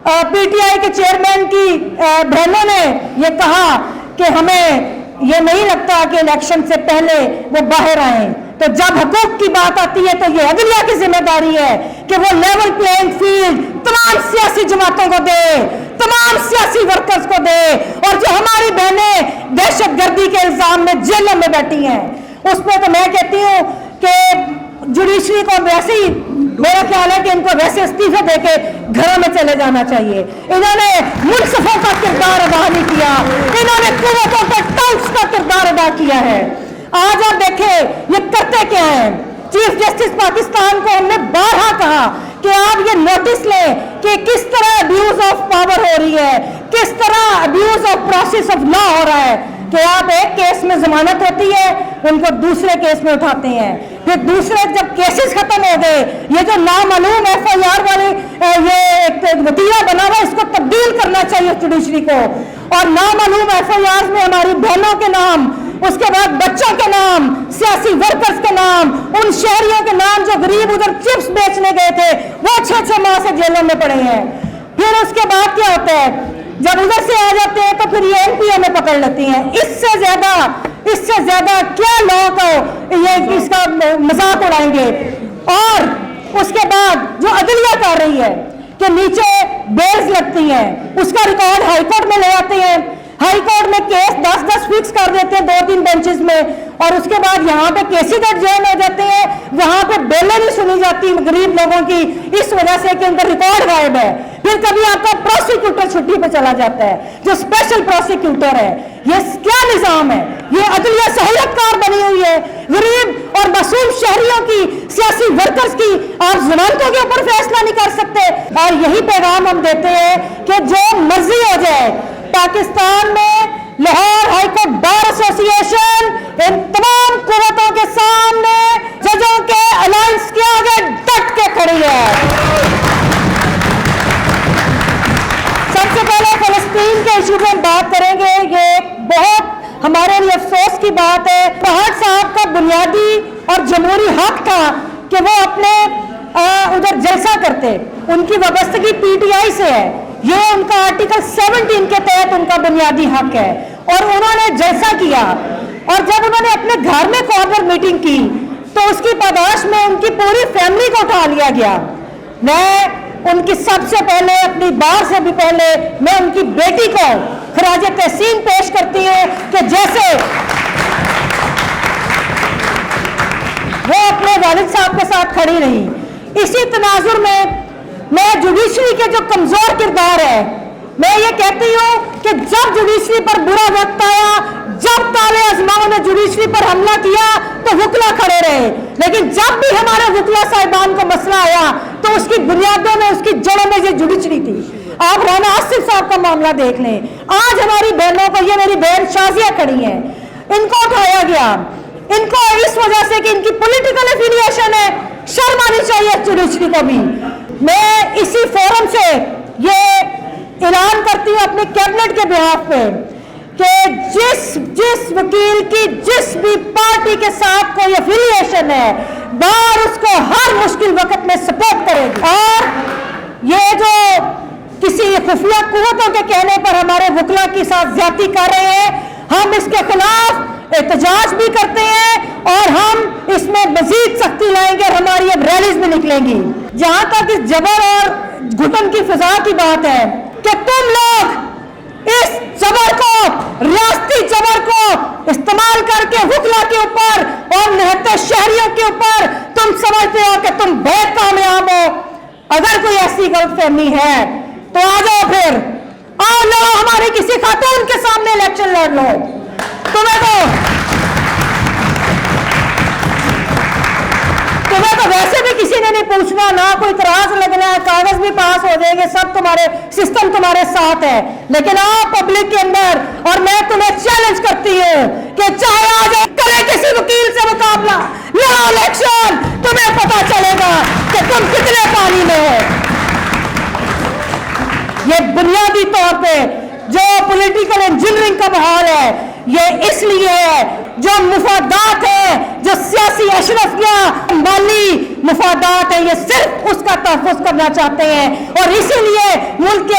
PTI के chairman की बहनों ने ये कहा कि हमें ये नहीं लगता कि इलेक्शन से पहले वो बाहर आए। तो जब हकूक की बात आती है तो ये अदलिया की जिम्मेदारी है कि वो लेवल प्लेइंग फील्ड तमाम सियासी जमातों को दे, तमाम सियासी वर्कर्स को दे। और जो हमारी बहनें दहशतगर्दी के इल्जाम में जेलों में बैठी हैं, उसमें तो मैं कहती हूँ कि जुडिशरी को वैसे ही, मेरा ख्याल है कि इनको वैसे इस्तीफे देके घरों में चले जाना चाहिए। इन्होंने मुनसिफों का किरदार अदा नहीं किया, इन्होंने कुव्वतों के टंक्स का किरदार अदा किया है। आज आप देखें ये करते क्या हैं। चीफ जस्टिस पाकिस्तान को हमने बारहा कहा कि आप ये नोटिस लें कि किस तरह अब्यूज ऑफ पावर हो रही है, किस तरह abuse of process of law हो रहा है कि आप एक केस में जमानत होती है, उनको दूसरे केस में उठाते हैं, फिर दूसरे जब केसेस खत्म हो गए, ये जो नामालूम FIR वाले ये एक वतीरा बना हुआ, इसको तब्दील करना चाहिए जुडिशरी को। और नामालूम FIR में हमारी बहनों के नाम, उसके बाद बच्चों के नाम, सियासी वर्कर्स के नाम, उन शहरियों के नाम जो गरीब उधर चिप्स बेचने गए थे, वो 6-6 माह से जेलों में पड़े हैं। फिर उसके बाद क्या होता है, जब उधर से आ जाते हैं तो फिर ये MPO में पकड़ लेती हैं। इससे ज्यादा क्या लॉ को ये इसका मजाक उड़ाएंगे। और उसके बाद जो अदलिया कर रही है कि नीचे बेल्स लगती हैं, उसका रिकॉर्ड हाईकोर्ट में ले आते हैं, हाईकोर्ट में केस 10-10 फिक्स कर देते हैं 2-3 बेंचेस में, और उसके बाद यहाँ पे केसेस एडजर्न हो जाते हैं, वहां पे बेलें नहीं सुनी जाती गरीब लोगों की, इस वजह से कि उनका रिकॉर्ड गायब है। फिर कभी आपका प्रोसिक्यूटर छुट्टी पे चला जाता है, जो स्पेशल प्रोसिक्यूटर है। ये क्या निजाम है? ये अदलिया सहूलियतकार बनी हुई है। गरीब और मासूम शहरियों की, सियासी वर्कर्स की आप जमानतों के ऊपर फैसला नहीं कर सकते। और यही पैगाम हम देते हैं कि जो मर्जी हो जाए, पाकिस्तान में Lahore high court bar association in तमाम कुव्वतों के सामने जजों के अलायंस के आगे डट के खड़ी है। सबसे पहले फलस्तीन के इशू में बात करेंगे। ये बहुत हमारे लिए अफसोस की बात है। पहाड़ साहब का बुनियादी और जमहूरी हक था कि वो अपने उधर जलसा करते, उनकी वाबस्तगी PTI से है, ये उनका आर्टिकल 17 के तहत उनका बुनियादी हक है, और उन्होंने जलसा किया। और जब उन्होंने अपने घर में कॉर्नर मीटिंग की तो उसकी पादाश में उनकी पूरी फैमिली को उठा लिया गया। मैं उनकी सबसे पहले, अपनी बार से भी पहले, मैं उनकी बेटी को खराज तहसीन पेश करती हूँ कि जैसे वो अपने वालिद साहब के साथ खड़ी रही। इसी तनाजुर में मैं जुडिशरी के जो कमजोर किरदार है, मैं ये कहती हूँ कि जब जुडिशरी पर बुरा वक्त आया, जब ताले आजमाओं ने जुडिशरी पर हमला किया तो वकला खड़े रहे, लेकिन जब भी हमारे वकला साहिबान को मसला आया तो उसकी बुनियादों में, उसकी जड़ों में ये जुडिशरी थी। आप राना आसिफ साहब का मामला देख लें। आज हमारी बहनों को, ये मेरी बहन शाजिया खड़ी है, इनको उठाया गया, इनको इस वजह से कि इनकी पॉलिटिकल एफिलिएशन है। शर्म आनी चाहिए जुडिशरी को भी। मैं इसी फोरम से ये ऐलान करती हूँ अपने कैबिनेट के बिहाफ पे कि जिस वकील की जिस भी पार्टी के साथ कोई एफिलिएशन है, बार उसको हर मुश्किल वक्त में सपोर्ट करेगी। और ये जो किसी खुफिया कुव्वतों के कहने पर हमारे वकला के साथ ज्यादती कर रहे हैं, हम इसके खिलाफ एहतजाज भी करते हैं और हम इसमें मजीद सख्ती लाएंगे और हमारी अब रैलीज भी निकलेंगी। जहां तक इस जबर और घुटन की फिजा की बात है कि तुम लोग इस जबर को, रियासती जबर को इस्तेमाल करके वकला के ऊपर और निहत्ते शहरियों के ऊपर तुम समझते हो कि तुम बहुत कामयाब हो। अगर कोई ऐसी गलतफहमी है तो आ जाओ, फिर आओ लो, हमारी किसी खातून के सामने इलेक्शन लड़ लो। तुम्हें तो वैसे भी किसी ने नहीं पूछना, ना कोई इतराज लगना है, कागज भी पास हो जाएंगे, सब तुम्हारे सिस्टम तुम्हारे साथ है। लेकिन आप पब्लिक के अंदर, और मैं तुम्हें चैलेंज करती हूँ कि चाहे आज करे किसी वकील से मुकाबला, लड़ो इलेक्शन, तुम्हें पता चलेगा कि तुम कितने पानी में हो। ये बुनियादी तौर पे जो पॉलिटिकल इंजीनियरिंग का माहौल है, ये इसलिए है जो मुफादात है, जो सियासी अशरफिया माली मुफादात है, ये सिर्फ उसका तहफ़्फ़ुज़ करना चाहते हैं। और इसीलिए मुल्क के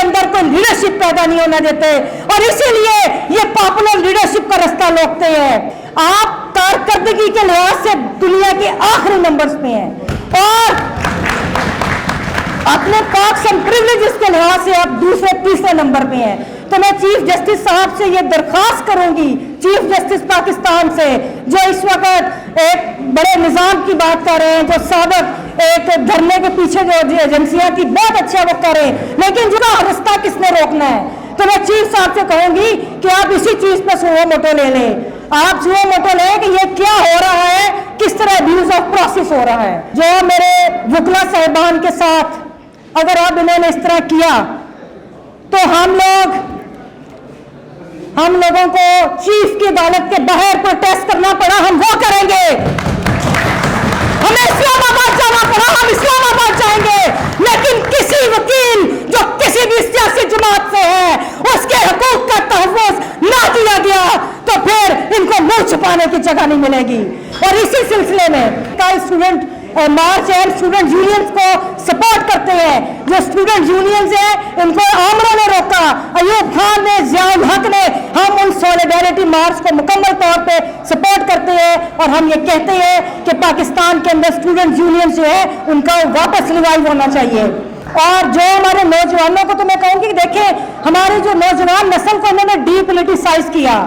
लीडरशिप पैदा नहीं होने देते, और इसीलिए ये पॉपुलर लीडरशिप का रास्ता रोकते हैं। आप कारकर्दगी के लिहाज से दुनिया के आखिरी नंबर्स पे हैं, और अपने पाक्स एंड प्रिविलेजेस के लिहाज से आप दूसरे तीसरे नंबर पे हैं। तो मैं चीफ जस्टिस साहब से ये दरख्वास्त करूंगी, चीफ जस्टिस पाकिस्तान से, जो इस वक्त एक बड़े निजाम की बात कर रहे हैं, जो साबिक एक धरने के पीछे जो एजेंसियां थी बहुत अच्छा वो करें, लेकिन जो रास्ता किसने रोकना है। तो मैं चीफ साहब से कहूंगी कि आप इसी चीज पर सुओ मोटो ले लें, आप सुओ मोटो लें कि ये क्या हो रहा है, किस तरह अब्यूज ऑफ प्रोसेस हो रहा है। जो मेरे वकला साहिबान के साथ अगर आप इन्होंने इस तरह किया तो हम लोगों को चीफ की अदालत के बाहर प्रोटेस्ट करना पड़ा, हम वो करेंगे। हमें इस्लामाबाद जाना पड़ा, हम इस्लामाबाद जाएंगे, लेकिन किसी वकील जो किसी भी सियासी जमात से है उसके हकूक का तहफ़्फ़ुज़ ना दिया गया तो फिर इनको मुंह छुपाने की जगह नहीं मिलेगी। और इसी सिलसिले में कल student March and student unions को सपोर्ट करते हैं। जो स्टूडेंट यूनियंस हैं उनको आमरों ने रोका, अयूब खान ने, ज़ियाउल हक ने, हम उन सॉलिडेरिटी मार्च को मुकम्मल तौर पे सपोर्ट करते हैं, और हम ये कहते हैं कि पाकिस्तान के अंदर स्टूडेंट यूनियंस जो है उनका वापस रिवाइव होना चाहिए। और जो हमारे नौजवानों को तो मैं कहूँगी कि देखें, हमारे जो नौजवान नस्ल को उन्होंने डीपोलिटिसाइज किया,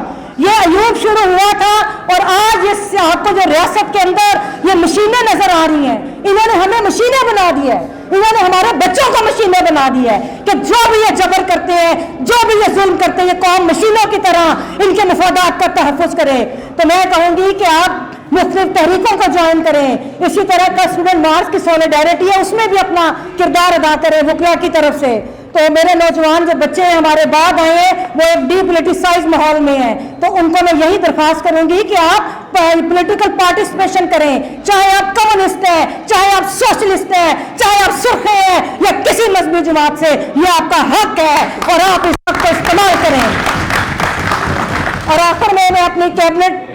ये अयूब शुरू हुआ था, और आज इस आपको जो रियासत के अंदर ये मशीनें नजर आ रही हैं, इन्होंने हमें मशीनें बना दी है, इन्होंने हमारे बच्चों को मशीनें बना दी है कि जो भी ये जबर करते हैं, जो भी ये जुल्म करते हैं, ये कौम मशीनों की तरह इनके मफादात का तहफ़्फ़ुज़ करे। तो मैं कहूँगी कि आप मुख्तलिफ तहरीकों को ज्वाइन करें, इसी तरह का स्टूडेंट मार्च की सॉलिडेरिटी है उसमें भी अपना किरदार अदा करें वकला की तरफ से। तो मेरे नौजवान जो बच्चे हैं हमारे बाद आए हैं वो एक डीपोलिटिसाइज माहौल में हैं, तो उनको मैं यही दरख्वास्त करूंगी कि आप पॉलिटिकल पार्टिसिपेशन करें, चाहे आप कम्युनिस्ट हैं, चाहे आप सोशलिस्ट हैं, चाहे आप सुर्खे हैं या किसी मजहबी जमात से, ये आपका हक है और आप इस हक को इस्तेमाल करें। और आखिर में मैं अपनी कैबिनेट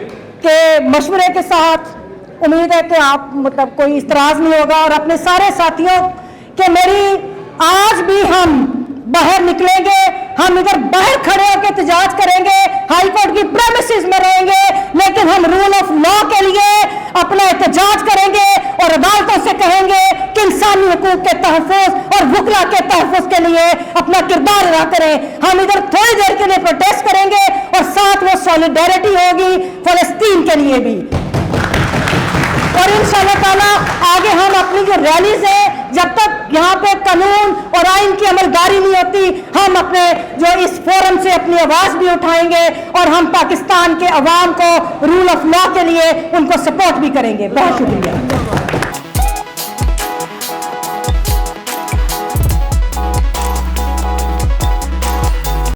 के मशवरे के साथ उम्मीद है कि आप मतलब कोई इस्तराज नहीं होगा, और अपने सारे साथियों के मेरी आज भी हम बाहर निकलेंगे, हम इधर बाहर खड़े होकर एहतजाज करेंगे, हाई कोर्ट की प्रेमिसेस में रहेंगे, लेकिन हम रूल ऑफ लॉ के लिए अपना एहतजाज करेंगे और अदालतों से कहेंगे कि इंसानी हुकूक के तहफ़्फ़ुज़ और वकला के तहफ़्फ़ुज़ के लिए अपना किरदार अदा करें। हम इधर थोड़ी देर के लिए प्रोटेस्ट करेंगे और साथ वो सॉलिडेरिटी होगी फ़लस्तीन के लिए भी। और इंशाअल्लाह ताला आगे हम अपनी जो रैलीज है, जब तक यहाँ पे कानून और आइन की अमलदारी नहीं होती, हम अपने जो इस फोरम से अपनी आवाज़ भी उठाएंगे और हम पाकिस्तान के अवाम को रूल ऑफ लॉ के लिए उनको सपोर्ट भी करेंगे। बहुत शुक्रिया।